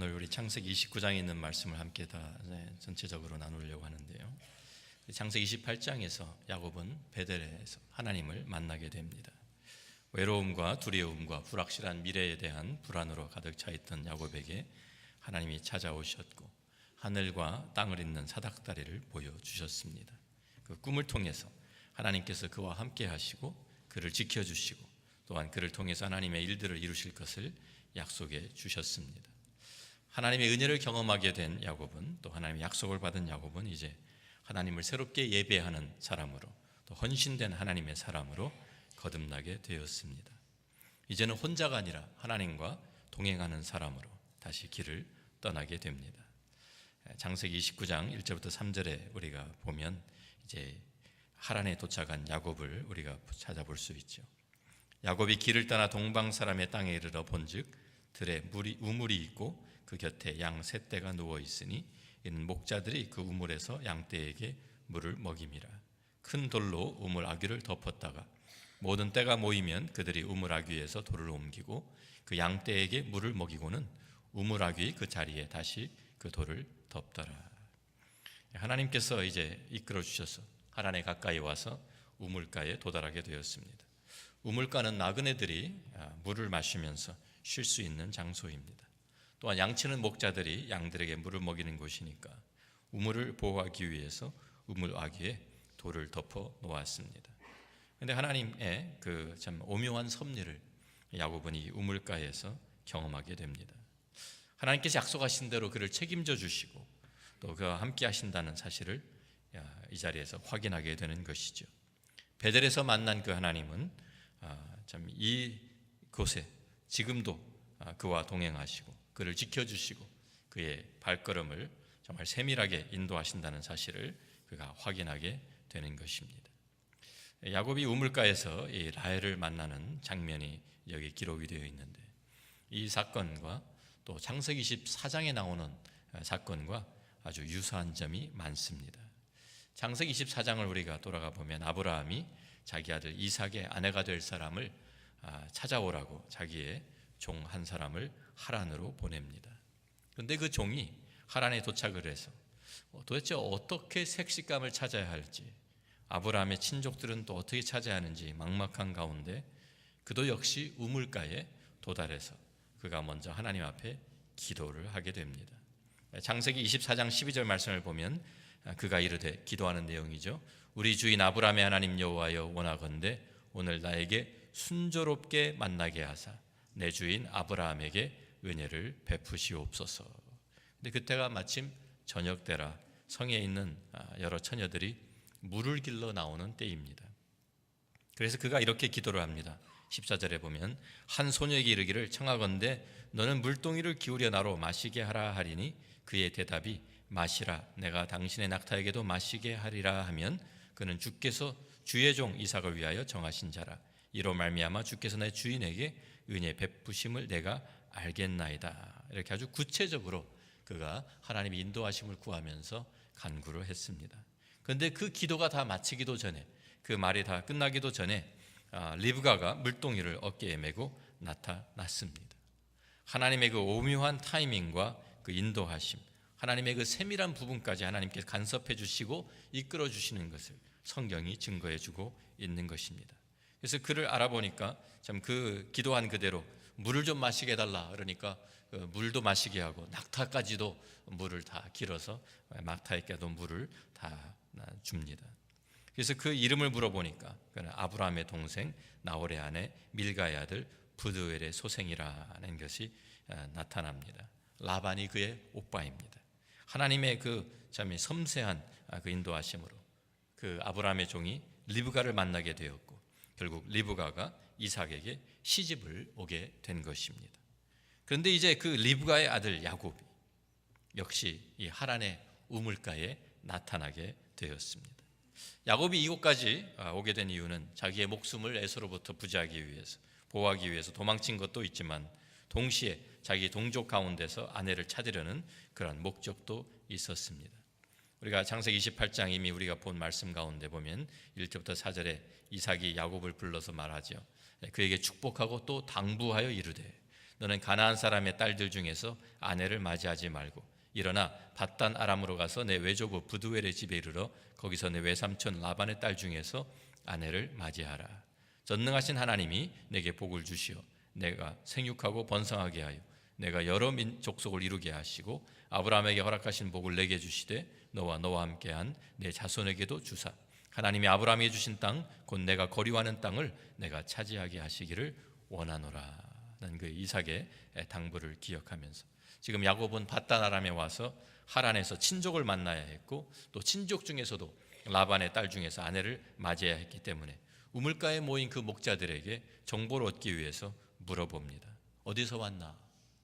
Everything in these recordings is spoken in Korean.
오늘 우리 창세기 29장에 있는 말씀을 함께 다 전체적으로 나누려고 하는데요. 창세기 28장에서 야곱은 베델에서 하나님을 만나게 됩니다. 외로움과 두려움과 불확실한 미래에 대한 불안으로 가득 차 있던 야곱에게 하나님이 찾아오셨고 하늘과 땅을 잇는 사닥다리를 보여주셨습니다. 그 꿈을 통해서 하나님께서 그와 함께 하시고 그를 지켜주시고 또한 그를 통해서 하나님의 일들을 이루실 것을 약속해 주셨습니다. 하나님의 은혜를 경험하게 된 야곱은, 또 하나님의 약속을 받은 야곱은 이제 하나님을 새롭게 예배하는 사람으로, 또 헌신된 하나님의 사람으로 거듭나게 되었습니다. 이제는 혼자가 아니라 하나님과 동행하는 사람으로 다시 길을 떠나게 됩니다. 창세기 29장 1절부터 3절에 우리가 보면 이제 하란에 도착한 야곱을 우리가 찾아볼 수 있죠. 야곱이 길을 떠나 동방 사람의 땅에 이르러 본즉 들에 우물이 있고 그 곁에 양 세 떼가 누워 있으니 이는 목자들이 그 우물에서 양떼에게 물을 먹임이라. 큰 돌로 우물 아귀를 덮었다가 모든 떼가 모이면 그들이 우물 아귀에서 돌을 옮기고 그 양떼에게 물을 먹이고는 우물 아귀 그 자리에 다시 그 돌을 덮더라. 하나님께서 이제 이끌어 주셔서 하란에 가까이 와서 우물가에 도달하게 되었습니다. 우물가는 나그네들이 물을 마시면서 쉴 수 있는 장소입니다. 또한 양치는 목자들이 양들에게 물을 먹이는 곳이니까 우물을 보호하기 위해서 우물 아귀에 돌을 덮어 놓았습니다. 그런데 하나님의 그 참 오묘한 섭리를 야곱은 이 우물가에서 경험하게 됩니다. 하나님께서 약속하신 대로 그를 책임져 주시고 또 그와 함께 하신다는 사실을 이 자리에서 확인하게 되는 것이죠. 베델에서 만난 그 하나님은 참 이곳에 지금도 그와 동행하시고 그를 지켜주시고 그의 발걸음을 정말 세밀하게 인도하신다는 사실을 그가 확인하게 되는 것입니다. 야곱이 우물가에서 이 라헬을 만나는 장면이 여기 기록이 되어 있는데 이 사건과 또 창세기 24장에 나오는 사건과 아주 유사한 점이 많습니다. 창세기 24장을 우리가 돌아가 보면 아브라함이 자기 아들 이삭의 아내가 될 사람을 찾아오라고 자기의 종 한 사람을 하란으로 보냅니다. 그런데 그 종이 하란에 도착을 해서 도대체 어떻게 색식감을 찾아야 할지, 아브라함의 친족들은 또 어떻게 찾아야 하는지 막막한 가운데 그도 역시 우물가에 도달해서 그가 먼저 하나님 앞에 기도를 하게 됩니다. 창세기 24장 12절 말씀을 보면 그가 이르되, 기도하는 내용이죠. 우리 주인 아브라함의 하나님 여호와여, 원하건대 오늘 나에게 순조롭게 만나게 하사 내 주인 아브라함에게 은혜를 베푸시옵소서. 근데 그때가 마침 저녁 때라 성에 있는 여러 처녀들이 물을 길러 나오는 때입니다. 그래서 그가 이렇게 기도를 합니다. 14절에 보면 한 소녀에게 이르기를, 청하건대 너는 물동이를 기울여 나로 마시게 하라 하리니 그의 대답이 마시라, 내가 당신의 낙타에게도 마시게 하리라 하면 그는 주께서 주의 종 이삭을 위하여 정하신 자라. 이로 말미암아 주께서 내 주인에게 은혜 베푸심을 내가 알겠나이다. 이렇게 아주 구체적으로 그가 하나님의 인도하심을 구하면서 간구를 했습니다. 그런데 그 기도가 다 마치기도 전에, 그 말이 다 끝나기도 전에 리브가가 물동이를 어깨에 메고 나타났습니다. 하나님의 그 오묘한 타이밍과 그 인도하심, 하나님의 그 세밀한 부분까지 하나님께서 간섭해 주시고 이끌어 주시는 것을 성경이 증거해 주고 있는 것입니다. 그래서 그를 알아보니까 참 그 기도한 그대로 물을 좀 마시게 해달라 그러니까 그 물도 마시게 하고 낙타까지도 물을 다 길어서 낙타에게도 물을 다 줍니다. 그래서 그 이름을 물어보니까 그는 아브라함의 동생 나홀의 아내 밀가의 아들 부드엘의 소생이라는 것이 나타납니다. 라반이 그의 오빠입니다. 하나님의 그 참 섬세한 그 인도하심으로 그 아브라함의 종이 리브가를 만나게 되었고 결국 리브가가 이삭에게 시집을 오게 된 것입니다. 그런데 이제 그 리브가의 아들 야곱이 역시 이 하란의 우물가에 나타나게 되었습니다. 야곱이 이곳까지 오게 된 이유는 자기의 목숨을 에서로부터 부지하기 위해서, 보호하기 위해서 도망친 것도 있지만 동시에 자기 동족 가운데서 아내를 찾으려는 그런 목적도 있었습니다. 우리가 창세기 28장 이미 우리가 본 말씀 가운데 보면 1절부터 4절에 이삭이 야곱을 불러서 말하죠. 그에게 축복하고 또 당부하여 이르되 너는 가나안 사람의 딸들 중에서 아내를 맞이하지 말고 일어나 밧단 아람으로 가서 내 외조부 부두엘의 집에 이르러 거기서 내 외삼촌 라반의 딸 중에서 아내를 맞이하라. 전능하신 하나님이 내게 복을 주시어 내가 생육하고 번성하게 하여 내가 여러 족속을 이루게 하시고 아브라함에게 허락하신 복을 내게 주시되 너와 함께한 내 자손에게도 주사 하나님이 아브라함에게 주신 땅 곧 내가 거류하는 땅을 내가 차지하게 하시기를 원하노라. 는 그 이삭의 당부를 기억하면서 지금 야곱은 밧단 아람에 와서 하란에서 친족을 만나야 했고 또 친족 중에서도 라반의 딸 중에서 아내를 맞이해야 했기 때문에 우물가에 모인 그 목자들에게 정보를 얻기 위해서 물어봅니다. 어디서 왔나?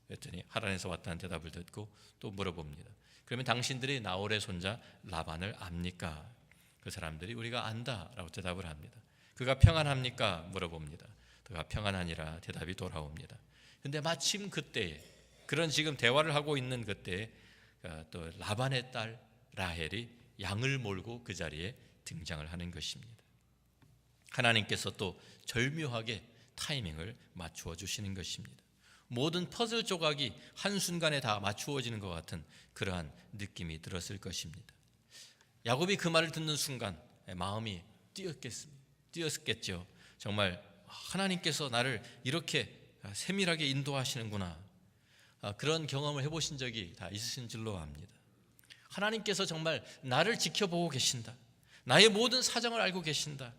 그랬더니 하란에서 왔다는 대답을 듣고 또 물어봅니다. 그러면 당신들이 나홀의 손자 라반을 압니까? 그 사람들이 우리가 안다라고 대답을 합니다. 그가 평안합니까? 물어봅니다. 그가 평안하니라 대답이 돌아옵니다. 그런데 마침 그때에 그런 지금 대화를 하고 있는 그때에 또 라반의 딸 라헬이 양을 몰고 그 자리에 등장을 하는 것입니다. 하나님께서 또 절묘하게 타이밍을 맞추어 주시는 것입니다. 모든 퍼즐 조각이 한순간에 다 맞추어지는 것 같은 그러한 느낌이 들었을 것입니다. 야곱이 그 말을 듣는 순간 마음이 뛰었겠죠. 정말 하나님께서 나를 이렇게 세밀하게 인도하시는구나. 그런 경험을 해보신 적이 다 있으신 줄로 압니다. 하나님께서 정말 나를 지켜보고 계신다. 나의 모든 사정을 알고 계신다.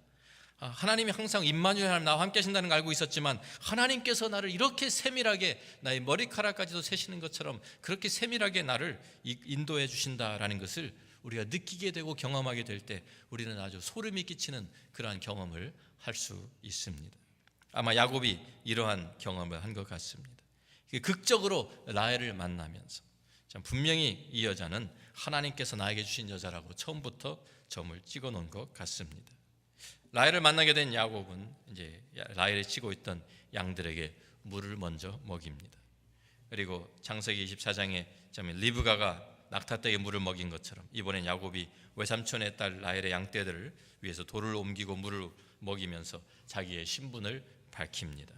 하나님이 항상 임마누엘 하나님 나와 함께 하신다는 걸 알고 있었지만 하나님께서 나를 이렇게 세밀하게 나의 머리카락까지도 세시는 것처럼 그렇게 세밀하게 나를 인도해 주신다라는 것을 우리가 느끼게 되고 경험하게 될 때 우리는 아주 소름이 끼치는 그러한 경험을 할 수 있습니다. 아마 야곱이 이러한 경험을 한 것 같습니다. 극적으로 라헬을 만나면서 분명히 이 여자는 하나님께서 나에게 주신 여자라고 처음부터 점을 찍어 놓은 것 같습니다. 라헬을 만나게 된 야곱은 이제 라헬이 치고 있던 양들에게 물을 먼저 먹입니다. 그리고 창세기 24장에 리브가가 낙타떼에 물을 먹인 것처럼 이번엔 야곱이 외삼촌의 딸 라헬의 양떼들을 위해서 돌을 옮기고 물을 먹이면서 자기의 신분을 밝힙니다.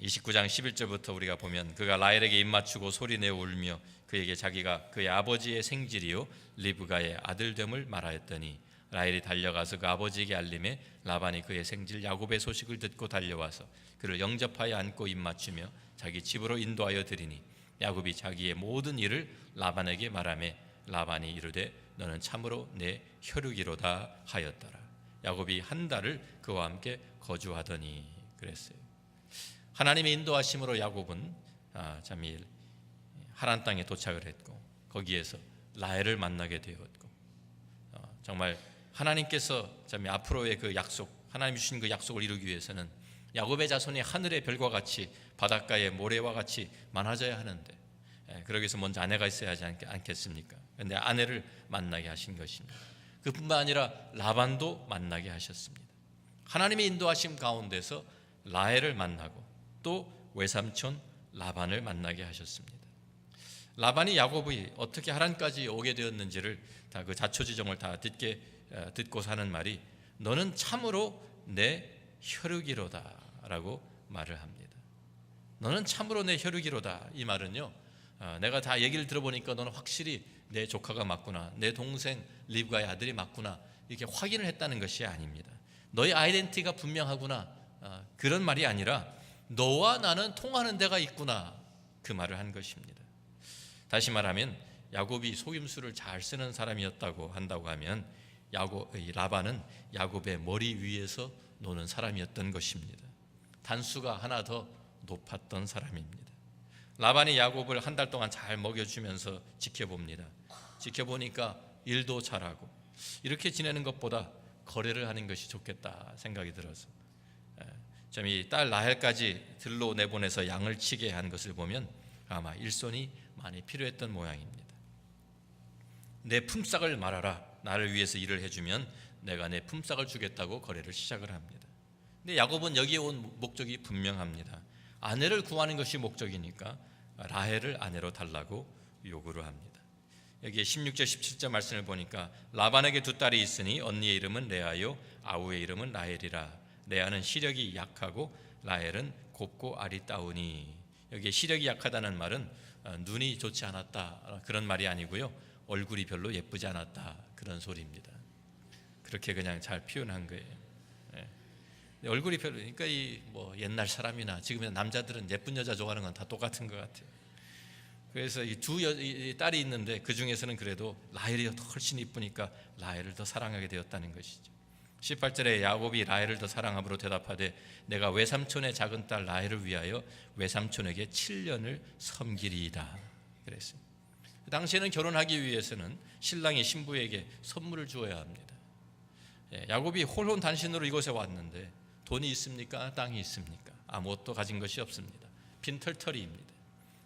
29장 11절부터 우리가 보면 그가 라헬에게 입맞추고 소리내어 울며 그에게 자기가 그의 아버지의 생질이요 리브가의 아들됨을 말하였더니 라헬이 달려가서 그 아버지에게 알림해 라반이 그의 생질 야곱의 소식을 듣고 달려와서 그를 영접하여 안고 입맞추며 자기 집으로 인도하여 드리니 야곱이 자기의 모든 일을 라반에게 말하며 라반이 이르되 너는 참으로 내 혈육이로다 하였더라. 야곱이 한 달을 그와 함께 거주하더니 그랬어요. 하나님의 인도하심으로 야곱은 하란 땅에 도착을 했고 거기에서 라헬을 만나게 되었고 정말 하나님께서 앞으로의 그 약속, 하나님 주신 그 약속을 이루기 위해서는 야곱의 자손이 하늘의 별과 같이 바닷가의 모래와 같이 많아져야 하는데 그러기 위해서 먼저 아내가 있어야 하지 않겠습니까? 그런데 아내를 만나게 하신 것입니다. 그뿐만 아니라 라반도 만나게 하셨습니다. 하나님의 인도하심 가운데서 라헬을 만나고 또 외삼촌 라반을 만나게 하셨습니다. 라반이 야곱이 어떻게 하란까지 오게 되었는지를 다 그 자초지종을 다 듣고 사는 말이 너는 참으로 내 혈육이로다라고 말을 합니다. 너는 참으로 내 혈육이로다. 이 말은요, 내가 다 얘기를 들어보니까 너는 확실히 내 조카가 맞구나, 내 동생 리브가의 아들이 맞구나 이렇게 확인을 했다는 것이 아닙니다. 너의 아이덴티티가 분명하구나 그런 말이 아니라 너와 나는 통하는 데가 있구나 그 말을 한 것입니다. 다시 말하면 야곱이 속임수를 잘 쓰는 사람이었다고 한다고 하면 라반은 야곱의 머리 위에서 노는 사람이었던 것입니다. 단수가 하나 더 높았던 사람입니다. 라반이 야곱을 한 달 동안 잘 먹여주면서 지켜봅니다. 지켜보니까 일도 잘하고 이렇게 지내는 것보다 거래를 하는 것이 좋겠다 생각이 들어서 이 딸 라헬까지 들로 내보내서 양을 치게 한 것을 보면 아마 일손이 많이 필요했던 모양입니다. 내 품삯을 말하라. 나를 위해서 일을 해주면 내가 내 품삯을 주겠다고 거래를 시작을 합니다. 근데 야곱은 여기에 온 목적이 분명합니다. 아내를 구하는 것이 목적이니까 라헬을 아내로 달라고 요구를 합니다. 여기에 16절 17절 말씀을 보니까 라반에게 두 딸이 있으니 언니의 이름은 레아요 아우의 이름은 라헬이라. 레아는 시력이 약하고 라헬은 곱고 아리따우니. 여기에 시력이 약하다는 말은 눈이 좋지 않았다 그런 말이 아니고요, 얼굴이 별로 예쁘지 않았다 그런 소리입니다. 그렇게 그냥 잘 표현한 거예요. 얼굴이 별로, 그러니까 이 뭐 옛날 사람이나 지금 남자들은 예쁜 여자 좋아하는 건 다 똑같은 것 같아요. 그래서 이 두 딸이 있는데 그 중에서는 그래도 라헬이 훨씬 이쁘니까 라헬을 더 사랑하게 되었다는 것이죠. 18절에 야곱이 라헬을 더 사랑함으로 대답하되 내가 외삼촌의 작은 딸 라헬을 위하여 외삼촌에게 7년을 섬기리이다 그랬습니다. 당시에는 결혼하기 위해서는 신랑이 신부에게 선물을 주어야 합니다. 야곱이 홀혼단신으로 이곳에 왔는데 돈이 있습니까? 땅이 있습니까? 아무것도 가진 것이 없습니다. 빈털터리입니다.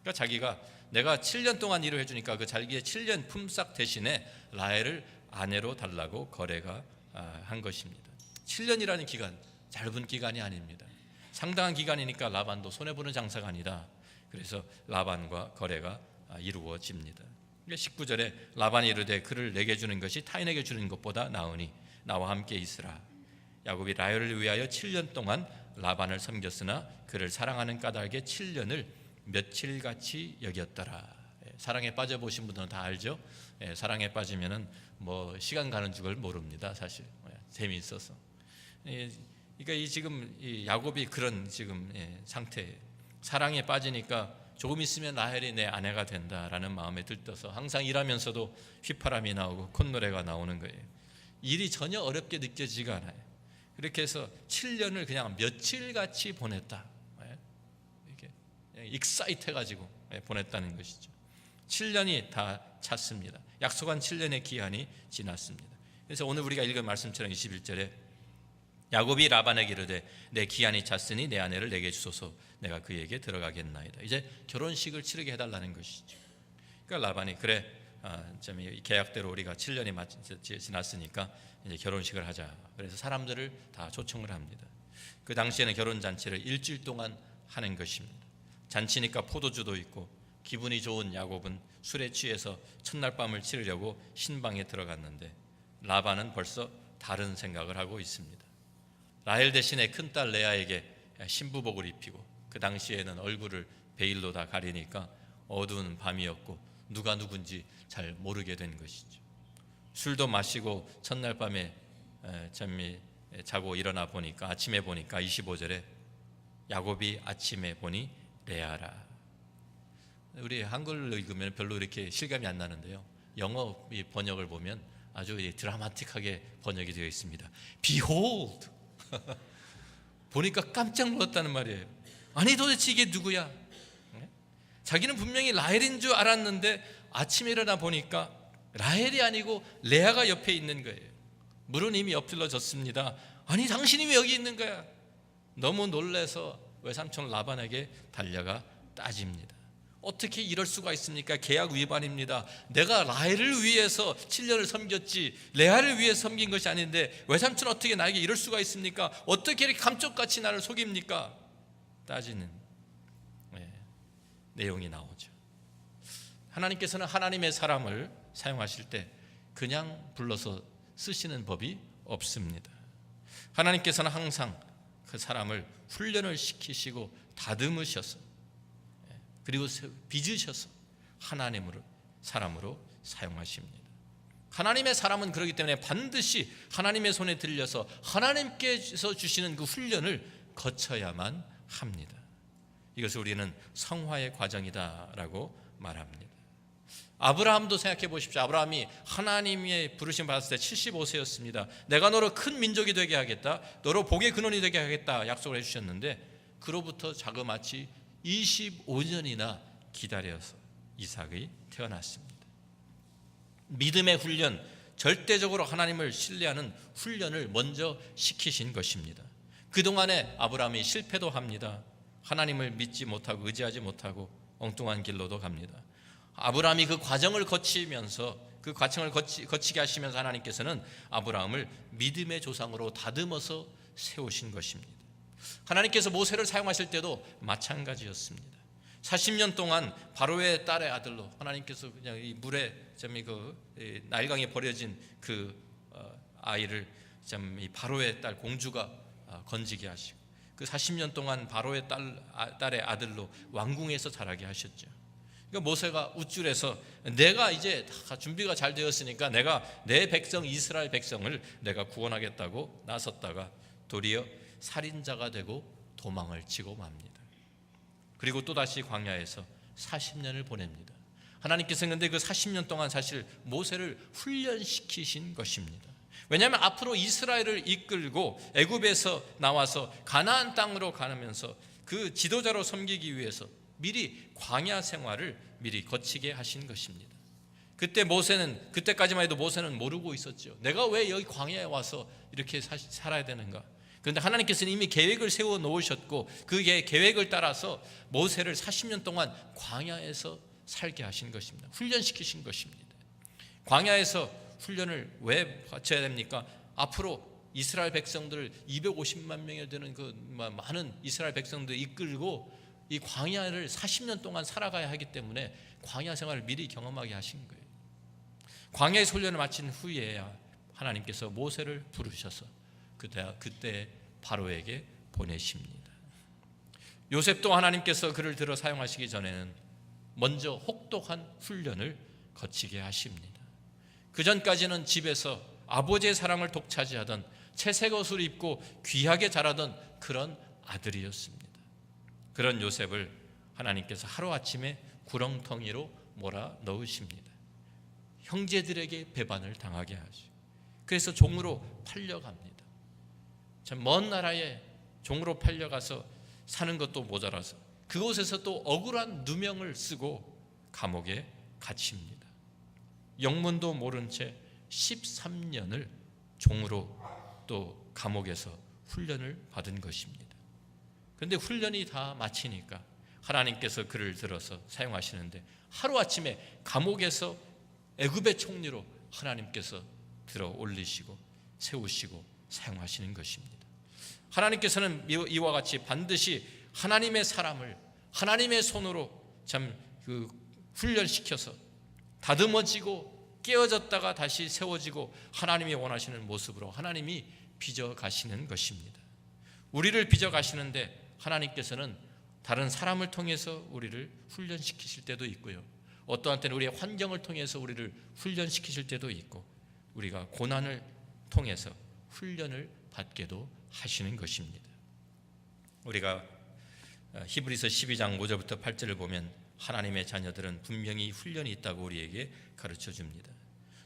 그러니까 자기가 내가 7년 동안 일을 해주니까 그 자기의 7년 품삯 대신에 라헬을 아내로 달라고 거래가 한 것입니다. 7년이라는 기간, 짧은 기간이 아닙니다. 상당한 기간이니까 라반도 손해보는 장사가 아니다. 그래서 라반과 거래가 이루어집니다. 19절에 라반이 이르되 그를 내게 주는 것이 타인에게 주는 것보다 나으니 나와 함께 있으라. 야곱이 라헬을 위하여 7년 동안 라반을 섬겼으나 그를 사랑하는 까닭에 7년을 며칠같이 여겼더라. 사랑에 빠져보신 분들은 다 알죠. 사랑에 빠지면은 뭐 시간 가는 줄 모릅니다. 사실 재미있어서. 그러니까 이 지금 이 야곱이 그런 지금 상태, 사랑에 빠지니까 조금 있으면 라헬이 내 아내가 된다라는 마음에 들떠서 항상 일하면서도 휘파람이 나오고 콧노래가 나오는 거예요. 일이 전혀 어렵게 느껴지지가 않아요. 그렇게 해서 7년을 그냥 며칠같이 보냈다. 이렇게 익사이트해가지고 보냈다는 것이죠. 7년이 다 찼습니다. 약속한 7년의 기한이 지났습니다. 그래서 오늘 우리가 읽은 말씀처럼 21절에 야곱이 라반에게 이르되 내 기한이 찼으니 내 아내를 내게 주소서 내가 그에게 들어가겠나이다. 이제 결혼식을 치르게 해달라는 것이죠. 그러니까 라반이 그래 계약대로 우리가 7년이 지났으니까 이제 결혼식을 하자. 그래서 사람들을 다 초청을 합니다. 그 당시에는 결혼잔치를 일주일 동안 하는 것입니다. 잔치니까 포도주도 있고 기분이 좋은 야곱은 술에 취해서 첫날 밤을 치르려고 신방에 들어갔는데 라반은 벌써 다른 생각을 하고 있습니다. 라헬 대신에 큰딸 레아에게 신부복을 입히고 그 당시에는 얼굴을 베일로 다 가리니까 어두운 밤이었고 누가 누군지 잘 모르게 된 것이죠. 술도 마시고 첫날 밤에 자고 일어나 보니까 아침에 보니까 25절에 야곱이 아침에 보니 레아라. 우리 한글로 읽으면 별로 이렇게 실감이 안 나는데요, 영어 번역을 보면 아주 드라마틱하게 번역이 되어 있습니다. Behold 보니까 깜짝 놀랐다는 말이에요. 아니 도대체 이게 누구야? 자기는 분명히 라헬인 줄 알았는데 아침에 일어나 보니까 라헬이 아니고 레아가 옆에 있는 거예요. 물은 이미 엎질러졌습니다. 아니 당신이 왜 여기 있는 거야? 너무 놀라서 외삼촌 라반에게 달려가 따집니다. 어떻게 이럴 수가 있습니까? 계약 위반입니다. 내가 라헬을 위해서 7년을 섬겼지 레아를 위해 섬긴 것이 아닌데 외삼촌 어떻게 나에게 이럴 수가 있습니까? 어떻게 이렇게 감쪽같이 나를 속입니까? 따지는 내용이 나오죠. 하나님께서는 하나님의 사람을 사용하실 때 그냥 불러서 쓰시는 법이 없습니다. 하나님께서는 항상 그 사람을 훈련을 시키시고 다듬으셔서 그리고 빚으셔서 하나님으로 사람으로 사용하십니다. 하나님의 사람은 그렇기 때문에 반드시 하나님의 손에 들려서 하나님께서 주시는 그 훈련을 거쳐야만 합니다. 이것을 우리는 성화의 과정이다라고 말합니다. 아브라함도 생각해 보십시오. 아브라함이 하나님의 부르심 받았을 때 75세였습니다. 내가 너로 큰 민족이 되게 하겠다, 너로 복의 근원이 되게 하겠다 약속을 해주셨는데 그로부터 자그마치 25년이나 기다려서 이삭이 태어났습니다. 믿음의 훈련, 절대적으로 하나님을 신뢰하는 훈련을 먼저 시키신 것입니다. 그동안에 아브라함이 실패도 합니다. 하나님을 믿지 못하고 의지하지 못하고 엉뚱한 길로도 갑니다. 아브라함이 그 과정을 거치면서 그 과정을 거치게 하시면서 하나님께서는 아브라함을 믿음의 조상으로 다듬어서 세우신 것입니다. 하나님께서 모세를 사용하실 때도 마찬가지였습니다. 40년 동안 바로의 딸의 아들로 하나님께서 그냥 이 물에 나일강에 버려진 그 아이를 이 바로의 딸 공주가 건지게 하시고 그 40년 동안 바로의 딸의 아들로 왕궁에서 자라게 하셨죠. 그러니까 모세가 우쭐해서 내가 이제 다 준비가 잘 되었으니까 내가 내 백성 이스라엘 백성을 내가 구원하겠다고 나섰다가 도리어 살인자가 되고 도망을 치고 맙니다. 그리고 또다시 광야에서 40년을 보냅니다. 하나님께서 근데 그 40년 동안 사실 모세를 훈련시키신 것입니다. 왜냐하면 앞으로 이스라엘을 이끌고 애굽에서 나와서 가나안 땅으로 가면서 그 지도자로 섬기기 위해서 미리 광야 생활을 미리 거치게 하신 것입니다. 그때까지만 해도 모세는 모르고 있었죠. 내가 왜 여기 광야에 와서 이렇게 살아야 되는가? 그런데 하나님께서는 이미 계획을 세워 놓으셨고 그 계획을 따라서 모세를 40년 동안 광야에서 살게 하신 것입니다. 훈련시키신 것입니다. 광야에서 훈련을 왜 거쳐야 됩니까? 앞으로 이스라엘 백성들을 250만 명이 되는 그 많은 이스라엘 백성들을 이끌고 이 광야를 40년 동안 살아가야 하기 때문에 광야 생활을 미리 경험하게 하신 거예요. 광야의 훈련을 마친 후에야 하나님께서 모세를 부르셔서 그때 바로에게 보내십니다. 요셉도 하나님께서 그를 들어 사용하시기 전에는 먼저 혹독한 훈련을 거치게 하십니다. 그 전까지는 집에서 아버지의 사랑을 독차지하던 채색 옷을 입고 귀하게 자라던 그런 아들이었습니다. 그런 요셉을 하나님께서 하루아침에 구렁텅이로 몰아넣으십니다. 형제들에게 배반을 당하게 하시고 그래서 종으로 팔려갑니다. 참 먼 나라에 종으로 팔려가서 사는 것도 모자라서 그곳에서 또 억울한 누명을 쓰고 감옥에 갇힙니다. 영문도 모른 채 13년을 종으로 또 감옥에서 훈련을 받은 것입니다. 그런데 훈련이 다 마치니까 하나님께서 그를 들어서 사용하시는데 하루아침에 감옥에서 애굽의 총리로 하나님께서 들어 올리시고 세우시고 사용하시는 것입니다. 하나님께서는 이와 같이 반드시 하나님의 사람을 하나님의 손으로 참 훈련시켜서 다듬어지고 깨어졌다가 다시 세워지고 하나님이 원하시는 모습으로 하나님이 빚어가시는 것입니다. 우리를 빚어가시는데 하나님께서는 다른 사람을 통해서 우리를 훈련시키실 때도 있고요. 어떠한 때는 우리의 환경을 통해서 우리를 훈련시키실 때도 있고 우리가 고난을 통해서 훈련을 받게도 하시는 것입니다. 우리가 히브리서 12장 5절부터 8절을 보면 하나님의 자녀들은 분명히 훈련이 있다고 우리에게 가르쳐 줍니다.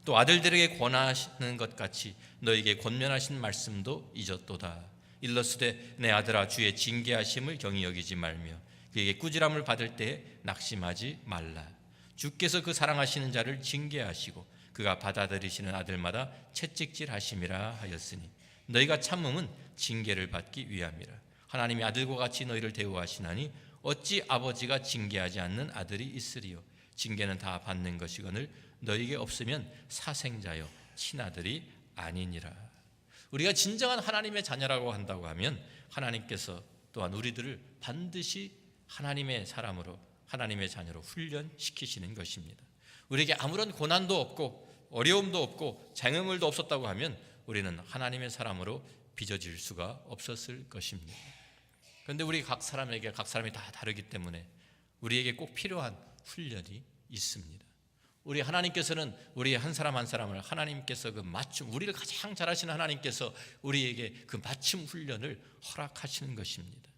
또 아들들에게 권하시는 것 같이 너에게 권면하신 말씀도 잊었도다. 일러스되 내 아들아 주의 징계하심을 경히 여기지 말며 그에게 꾸지람을 받을 때에 낙심하지 말라. 주께서 그 사랑하시는 자를 징계하시고 그가 받아들이시는 아들마다 채찍질하심이라 하였으니 너희가 참음은 징계를 받기 위함이라. 하나님이 아들과 같이 너희를 대우하시나니 어찌 아버지가 징계하지 않는 아들이 있으리요. 징계는 다 받는 것이거늘 너희에게 없으면 사생자여 친아들이 아니니라. 우리가 진정한 하나님의 자녀라고 한다고 하면 하나님께서 또한 우리들을 반드시 하나님의 사람으로 하나님의 자녀로 훈련시키시는 것입니다. 우리에게 아무런 고난도 없고 어려움도 없고 장애물도 없었다고 하면 우리는 하나님의 사람으로 빚어질 수가 없었을 것입니다. 그런데 우리 각 사람이 다 다르기 때문에 우리에게 꼭 필요한 훈련이 있습니다. 우리 하나님께서는 우리 한 사람 한 사람을 하나님께서 그 맞춤, 우리를 가장 잘 아시는 하나님께서 우리에게 그 맞춤 훈련을 허락하시는 것입니다.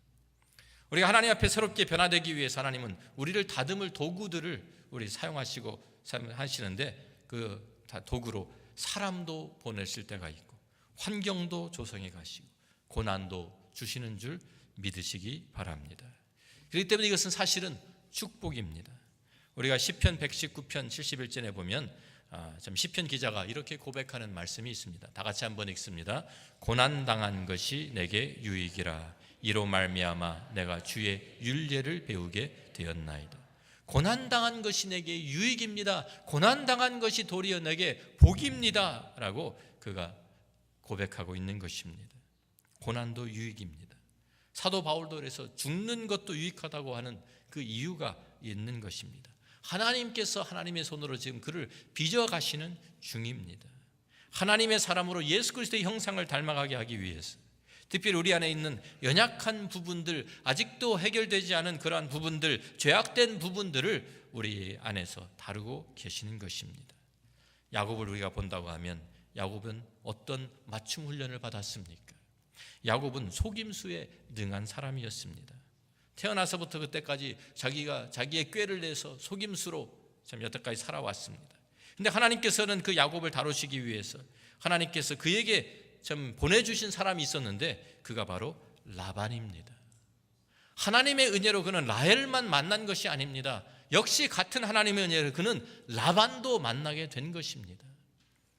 우리가 하나님 앞에 새롭게 변화되기 위해서 하나님은 우리를 다듬을 도구들을 우리 사용하시고 하시는데 그 도구로 사람도 보내실 때가 있고 환경도 조성해 가시고 고난도 주시는 줄 믿으시기 바랍니다. 그렇기 때문에 이것은 사실은 축복입니다. 우리가 시편 119편 71절에 보면 시편 기자가 이렇게 고백하는 말씀이 있습니다. 다 같이 한번 읽습니다. 고난당한 것이 내게 유익이라 이로 말미암아 내가 주의 율례를 배우게 되었나이다. 고난당한 것이 내게 유익입니다. 고난당한 것이 도리어 내게 복입니다 라고 그가 고백하고 있는 것입니다. 고난도 유익입니다. 사도 바울도 그래서 죽는 것도 유익하다고 하는 그 이유가 있는 것입니다. 하나님께서 하나님의 손으로 지금 그를 빚어가시는 중입니다. 하나님의 사람으로 예수 그리스도의 형상을 닮아가게 하기 위해서 특별히 우리 안에 있는 연약한 부분들, 아직도 해결되지 않은 그러한 부분들, 죄악된 부분들을 우리 안에서 다루고 계시는 것입니다. 야곱을 우리가 본다고 하면 야곱은 어떤 맞춤 훈련을 받았습니까? 야곱은 속임수에 능한 사람이었습니다. 태어나서부터 그때까지 자기의 꾀를 내서 속임수로 참 여태까지 살아왔습니다. 근데 하나님께서는 그 야곱을 다루시기 위해서 하나님께서 그에게 참 보내주신 사람이 있었는데 그가 바로 라반입니다. 하나님의 은혜로 그는 라헬만 만난 것이 아닙니다. 역시 같은 하나님의 은혜로 그는 라반도 만나게 된 것입니다.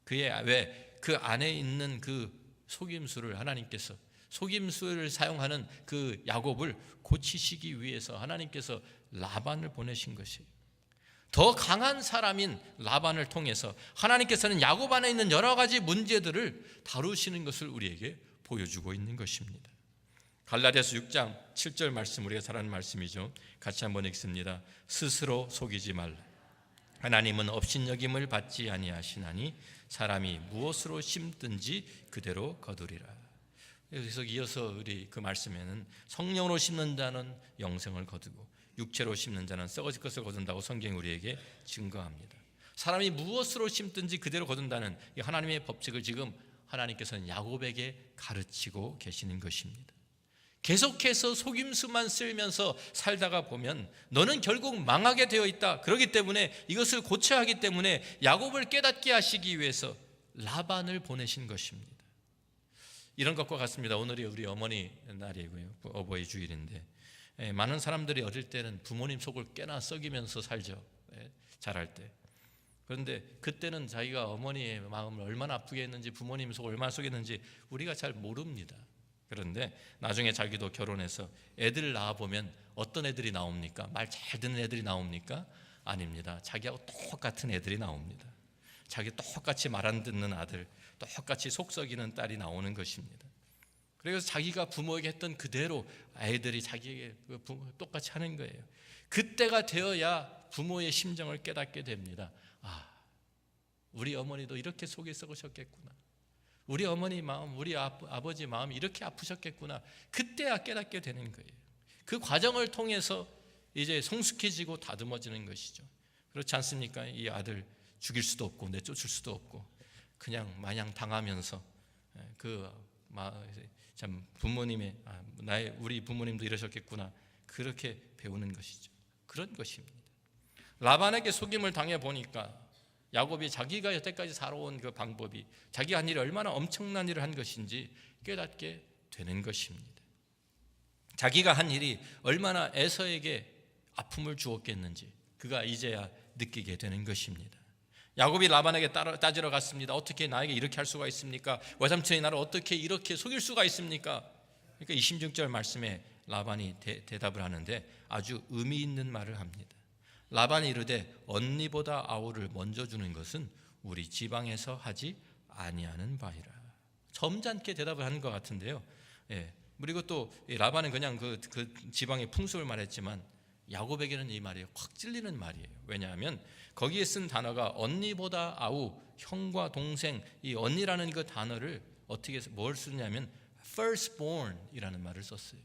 그 안에 있는 그 속임수를 하나님께서 속임수를 사용하는 그 야곱을 고치시기 위해서 하나님께서 라반을 보내신 것이에요. 더 강한 사람인 라반을 통해서 하나님께서는 야곱 안에 있는 여러 가지 문제들을 다루시는 것을 우리에게 보여주고 있는 것입니다. 갈라디아서 6장 7절 말씀, 우리가 잘 아는 말씀이죠. 같이 한번 읽습니다. 스스로 속이지 말라. 하나님은 업신여김을 받지 아니하시나니 사람이 무엇으로 심든지 그대로 거두리라. 그래서 이어서 우리 그 말씀에는 성령으로 심는 자는 영생을 거두고 육체로 심는 자는 썩어질 것을 거둔다고 성경이 우리에게 증거합니다. 사람이 무엇으로 심든지 그대로 거둔다는 이 하나님의 법칙을 지금 하나님께서는 야곱에게 가르치고 계시는 것입니다. 계속해서 속임수만 쓰면서 살다가 보면 너는 결국 망하게 되어 있다. 그렇기 때문에 이것을 고쳐야 하기 때문에 야곱을 깨닫게 하시기 위해서 라반을 보내신 것입니다. 이런 것과 같습니다. 오늘이 우리 어머니 날이고요. 어버이 주일인데 많은 사람들이 어릴 때는 부모님 속을 꽤나 썩이면서 살죠. 자랄 때. 그런데 그때는 자기가 어머니의 마음을 얼마나 아프게 했는지, 부모님 속을 얼마나 썩였는지 우리가 잘 모릅니다. 그런데 나중에 자기도 결혼해서 애들 낳아보면 어떤 애들이 나옵니까? 말 잘 듣는 애들이 나옵니까? 아닙니다. 자기하고 똑같은 애들이 나옵니다. 자기 똑같이 말 안 듣는 아들, 똑같이 속 썩이는 딸이 나오는 것입니다. 그래서 자기가 부모에게 했던 그대로 아이들이 자기에게 똑같이 하는 거예요. 그때가 되어야 부모의 심정을 깨닫게 됩니다. 우리 어머니도 이렇게 속이 썩으셨겠구나. 우리 어머니 마음, 우리 아버지 마음이 이렇게 아프셨겠구나. 그때야 깨닫게 되는 거예요. 그 과정을 통해서 이제 성숙해지고 다듬어지는 것이죠. 그렇지 않습니까? 이 아들 죽일 수도 없고 내쫓을 수도 없고 그냥 마냥 당하면서 참 부모님의 우리 부모님도 이러셨겠구나. 그렇게 배우는 것이죠. 그런 것입니다. 라반에게 속임을 당해 보니까 야곱이 자기가 여태까지 살아온 그 방법이 자기가 한 일이 얼마나 엄청난 일을 한 것인지 깨닫게 되는 것입니다. 자기가 한 일이 얼마나 에서에게 아픔을 주었겠는지 그가 이제야 느끼게 되는 것입니다. 야곱이 라반에게 따지러 갔습니다. 어떻게 나에게 이렇게 할 수가 있습니까? 외삼촌이 나를 어떻게 이렇게 속일 수가 있습니까? 그러니까 26절 말씀에 라반이 대답을 하는데 아주 의미 있는 말을 합니다. 라반이 이르되 언니보다 아우를 먼저 주는 것은 우리 지방에서 하지 아니하는 바이라. 점잖게 대답을 하는 것 같은데요. 그리고 또 라반은 그냥 그 지방의 풍습을 말했지만 야곱에게는 이 말이 확 찔리는 말이에요. 왜냐하면 거기에 쓴 단어가 언니보다 아우, 형과 동생, 이 언니라는 그 단어를 어떻게 해서 뭘 쓰냐면 firstborn이라는 말을 썼어요.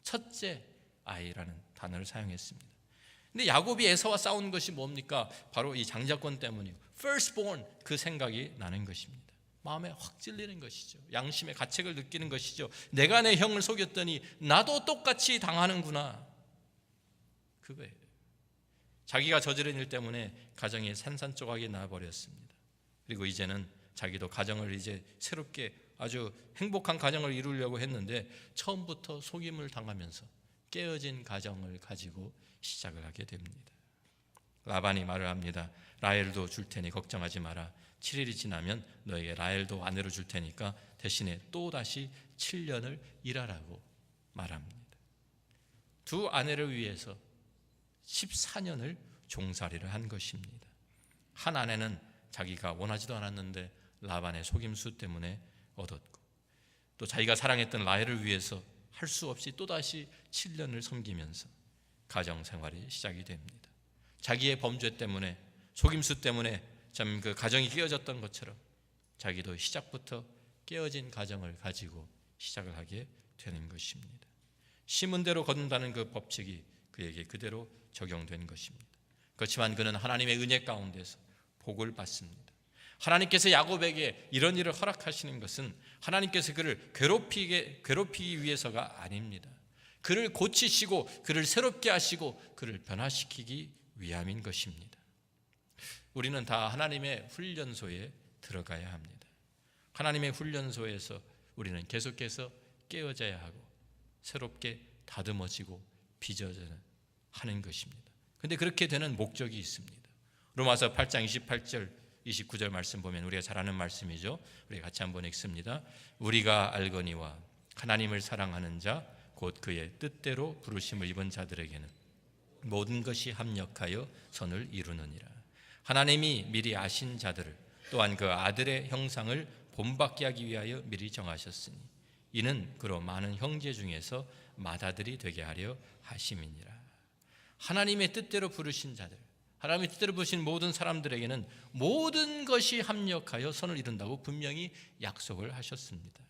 첫째 아이라는 단어를 사용했습니다. 근데 야곱이 에서와 싸운 것이 뭡니까? 바로 이 장자권 때문이고 firstborn 그 생각이 나는 것입니다. 마음에 확 찔리는 것이죠. 양심의 가책을 느끼는 것이죠. 내가 내 형을 속였더니 나도 똑같이 당하는구나. 그거예요. 자기가 저지른 일 때문에 가정이 산산조각이 나버렸습니다. 그리고 이제는 자기도 가정을 이제 새롭게 아주 행복한 가정을 이루려고 했는데 처음부터 속임을 당하면서 깨어진 가정을 가지고 시작을 하게 됩니다. 라반이 말을 합니다. 라헬도 줄 테니 걱정하지 마라. 7일이 지나면 너에게 라헬도 아내로 줄 테니까 대신에 또다시 7년을 일하라고 말합니다. 두 아내를 위해서 14년을 종살이를 한 것입니다. 한 아내는 자기가 원하지도 않았는데 라반의 속임수 때문에 얻었고 또 자기가 사랑했던 라헬을 위해서 할 수 없이 또다시 7년을 섬기면서 가정생활이 시작이 됩니다. 자기의 범죄 때문에 속임수 때문에 참 그 가정이 깨어졌던 것처럼 자기도 시작부터 깨어진 가정을 가지고 시작을 하게 되는 것입니다. 심은 대로 거둔다는 그 법칙이 그에게 그대로 적용된 것입니다. 그렇지만 그는 하나님의 은혜 가운데서 복을 받습니다. 하나님께서 야곱에게 이런 일을 허락하시는 것은 하나님께서 그를 괴롭히기 위해서가 아닙니다. 그를 고치시고 그를 새롭게 하시고 그를 변화시키기 위함인 것입니다. 우리는 다 하나님의 훈련소에 들어가야 합니다. 하나님의 훈련소에서 우리는 계속해서 깨어져야 하고 새롭게 다듬어지고 빚어져야 하는 것입니다. 그런데 그렇게 되는 목적이 있습니다. 로마서 8장 28절 29절 말씀 보면 우리가 잘 아는 말씀이죠. 우리 같이 한번 읽습니다. 우리가 알거니와 하나님을 사랑하는 자 곧 그의 뜻대로 부르심을 입은 자들에게는 모든 것이 합력하여 선을 이루느니라. 하나님이 미리 아신 자들을 또한 그 아들의 형상을 본받게 하기 위하여 미리 정하셨으니 이는 그로 많은 형제 중에서 맏아들이 되게 하려 하심이니라. 하나님의 뜻대로 부르신 자들, 하나님의 뜻대로 부르신 모든 사람들에게는 모든 것이 합력하여 선을 이룬다고 분명히 약속을 하셨습니다.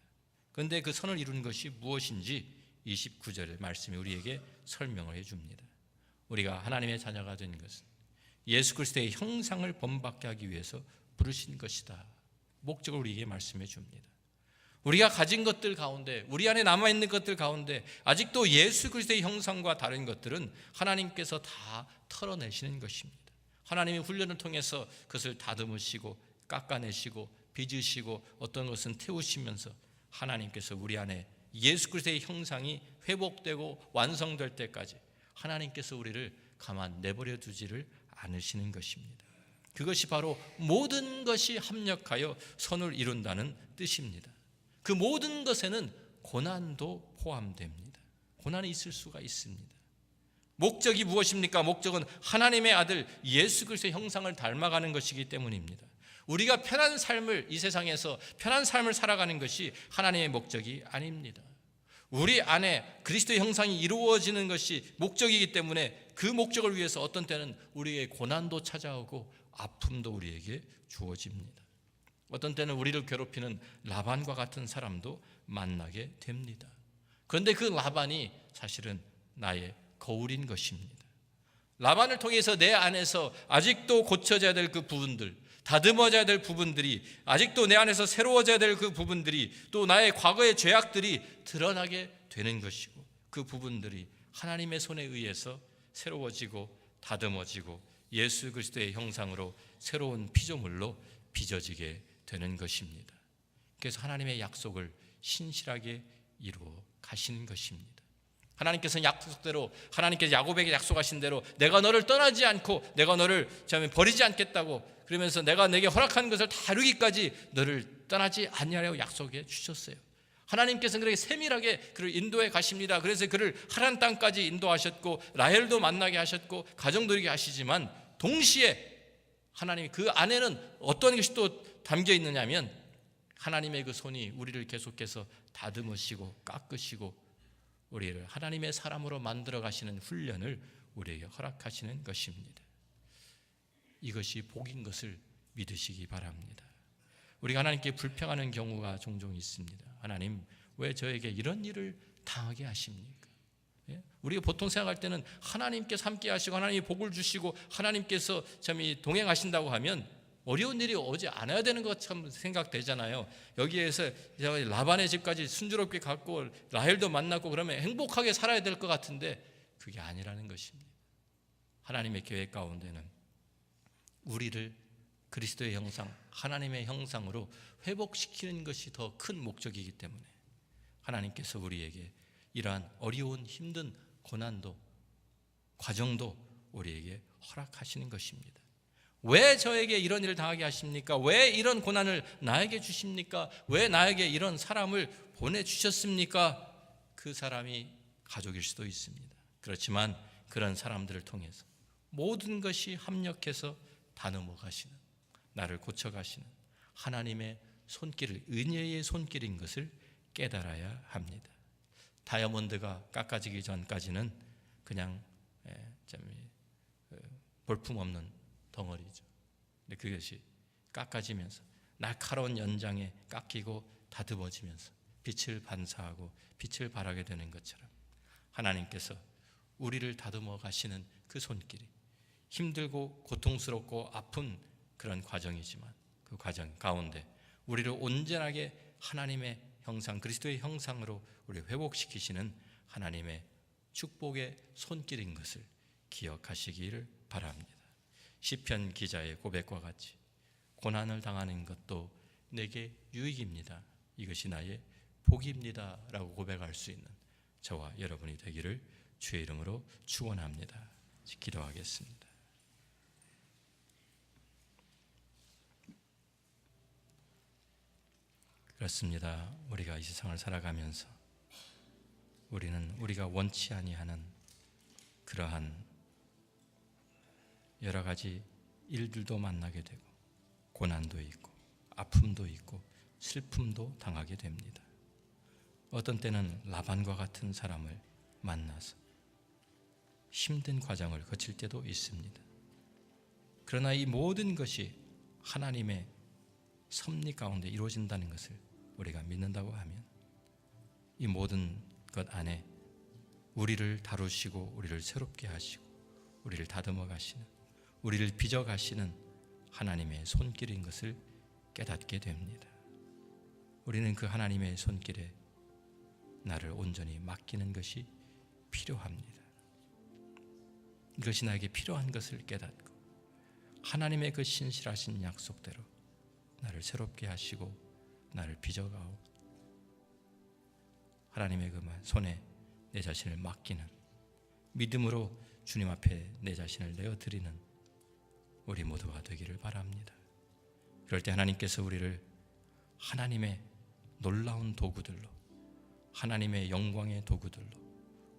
그런데 그 선을 이룬 것이 무엇인지 29절의 말씀이 우리에게 설명을 해줍니다. 우리가 하나님의 자녀가 된 것은 예수 그리스도의 형상을 본받게 하기 위해서 부르신 것이다. 목적을 우리에게 말씀해 줍니다. 우리가 가진 것들 가운데, 우리 안에 남아있는 것들 가운데 아직도 예수 그리스도의 형상과 다른 것들은 하나님께서 다 털어내시는 것입니다. 하나님의 훈련을 통해서 그것을 다듬으시고 깎아내시고 빚으시고 어떤 것은 태우시면서 하나님께서 우리 안에 예수 그리스도의 형상이 회복되고 완성될 때까지 하나님께서 우리를 가만 내버려 두지를 않으시는 것입니다. 그것이 바로 모든 것이 합력하여 선을 이룬다는 뜻입니다. 그 모든 것에는 고난도 포함됩니다. 고난이 있을 수가 있습니다. 목적이 무엇입니까? 목적은 하나님의 아들 예수 그리스도의 형상을 닮아가는 것이기 때문입니다. 우리가 편한 삶을 이 세상에서 편한 삶을 살아가는 것이 하나님의 목적이 아닙니다. 우리 안에 그리스도의 형상이 이루어지는 것이 목적이기 때문에 그 목적을 위해서 어떤 때는 우리의 고난도 찾아오고 아픔도 우리에게 주어집니다. 어떤 때는 우리를 괴롭히는 라반과 같은 사람도 만나게 됩니다. 그런데 그 라반이 사실은 나의 거울인 것입니다. 라반을 통해서 내 안에서 아직도 고쳐져야 될 그 부분들, 다듬어져야 될 부분들이, 아직도 내 안에서 새로워져야 될 그 부분들이, 또 나의 과거의 죄악들이 드러나게 되는 것이고, 그 부분들이 하나님의 손에 의해서 새로워지고 다듬어지고 예수 그리스도의 형상으로 새로운 피조물로 빚어지게 되는 것입니다. 그래서 하나님의 약속을 신실하게 이루어 가시는 것입니다. 하나님께서는 약속대로, 하나님께서 야곱에게 약속하신 대로 내가 너를 떠나지 않고 내가 너를 버리지 않겠다고, 그러면서 내가 내게 허락한 것을 다 이루기까지 너를 떠나지 아니하려고 약속해 주셨어요. 하나님께서는 그렇게 세밀하게 그를 인도해 가십니다. 그래서 그를 하란 땅까지 인도하셨고 라헬도 만나게 하셨고 가정도 이루게 하시지만, 동시에 하나님 그 안에는 어떤 것이 또 담겨 있느냐면 하나님의 그 손이 우리를 계속해서 다듬으시고 깎으시고 우리를 하나님의 사람으로 만들어 가시는 훈련을 우리에게 허락하시는 것입니다. 이것이 복인 것을 믿으시기 바랍니다. 우리가 하나님께 불평하는 경우가 종종 있습니다. 하나님, 왜 저에게 이런 일을 당하게 하십니까? 우리가 보통 생각할 때는 하나님께서 함께 하시고 하나님이 복을 주시고 하나님께서 참 동행하신다고 하면 어려운 일이 오지 않아야 되는 것처럼 생각되잖아요. 여기에서 라반의 집까지 순조롭게 갔고 라헬도 만났고 그러면 행복하게 살아야 될 것 같은데 그게 아니라는 것입니다. 하나님의 계획 가운데는 우리를 그리스도의 형상, 하나님의 형상으로 회복시키는 것이 더 큰 목적이기 때문에 하나님께서 우리에게 이러한 어려운 힘든 고난도, 과정도 우리에게 허락하시는 것입니다. 왜 저에게 이런 일을 당하게 하십니까? 왜 이런 고난을 나에게 주십니까? 왜 나에게 이런 사람을 보내주셨습니까? 그 사람이 가족일 수도 있습니다. 그렇지만 그런 사람들을 통해서 모든 것이 합력해서 다듬어 가시는, 나를 고쳐 가시는 하나님의 손길을, 은혜의 손길인 것을 깨달아야 합니다. 다이아몬드가 깎아지기 전까지는 그냥 볼품없는 덩어리죠. 근데 그것이 깎아지면서 날카로운 연장에 깎이고 다듬어지면서 빛을 반사하고 빛을 발하게 되는 것처럼 하나님께서 우리를 다듬어 가시는 그 손길이 힘들고 고통스럽고 아픈 그런 과정이지만 그 과정 가운데 우리를 온전하게 하나님의 형상, 그리스도의 형상으로 우리를 회복시키시는 하나님의 축복의 손길인 것을 기억하시기를 바랍니다. 시편 기자의 고백과 같이 고난을 당하는 것도 내게 유익입니다. 이것이 나의 복입니다. 라고 고백할 수 있는 저와 여러분이 되기를 주의 이름으로 축원합니다. 기도하겠습니다. 그렇습니다. 우리가 이 세상을 살아가면서 우리는 우리가 원치 아니하는 그러한 여러 가지 일들도 만나게 되고 고난도 있고 아픔도 있고 슬픔도 당하게 됩니다. 어떤 때는 라반과 같은 사람을 만나서 힘든 과정을 거칠 때도 있습니다. 그러나 이 모든 것이 하나님의 섭리 가운데 이루어진다는 것을 우리가 믿는다고 하면 이 모든 것 안에 우리를 다루시고 우리를 새롭게 하시고 우리를 다듬어 가시는, 우리를 빚어 가시는 하나님의 손길인 것을 깨닫게 됩니다. 우리는 그 하나님의 손길에 나를 온전히 맡기는 것이 필요합니다. 이것이 나에게 필요한 것을 깨닫고 하나님의 그 신실하신 약속대로 나를 새롭게 하시고 나를 빚어가오 하나님의 그 손에 내 자신을 맡기는 믿음으로 주님 앞에 내 자신을 내어드리는 우리 모두가 되기를 바랍니다. 그럴 때 하나님께서 우리를 하나님의 놀라운 도구들로, 하나님의 영광의 도구들로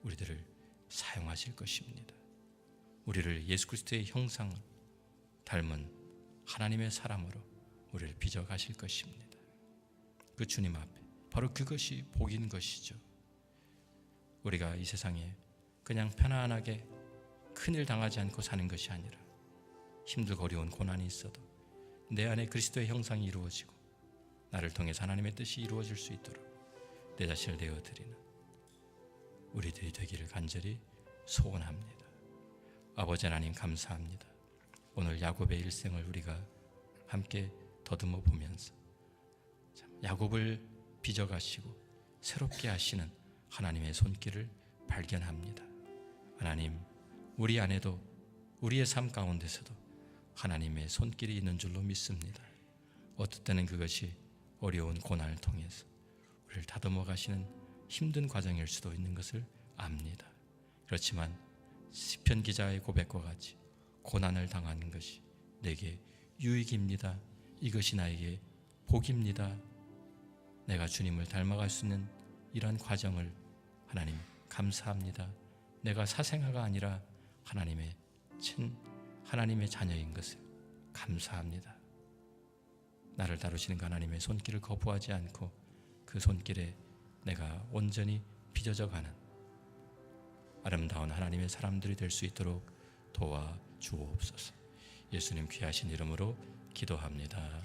우리들을 사용하실 것입니다. 우리를 예수 그리스도의 형상을 닮은 하나님의 사람으로 우리를 빚어가실 것입니다. 그 주님 앞에 바로 그것이 복인 것이죠. 우리가 이 세상에 그냥 편안하게 큰일 당하지 않고 사는 것이 아니라 힘들고 어려운 고난이 있어도 내 안에 그리스도의 형상이 이루어지고 나를 통해서 하나님의 뜻이 이루어질 수 있도록 내 자신을 내어드리는 우리들이 되기를 간절히 소원합니다. 아버지 하나님 감사합니다. 오늘 야곱의 일생을 우리가 함께 더듬어 보면서 야곱을 빚어가시고 새롭게 하시는 하나님의 손길을 발견합니다. 하나님, 우리 안에도 우리의 삶 가운데서도 하나님의 손길이 있는 줄로 믿습니다. 어떨 때는 그것이 어려운 고난을 통해서 우리를 다듬어 가시는 힘든 과정일 수도 있는 것을 압니다. 그렇지만 시편 기자의 고백과 같이 고난을 당하는 것이 내게 유익입니다. 이것이 나에게 복입니다. 내가 주님을 닮아갈 수 있는 이러한 과정을 하나님 감사합니다. 내가 사생아가 아니라 하나님의 자녀인 것을 감사합니다. 나를 다루시는 하나님의 손길을 거부하지 않고 그 손길에 내가 온전히 빚어져 가는 아름다운 하나님의 사람들이 될 수 있도록 도와주옵소서. 예수님 귀하신 이름으로 기도합니다.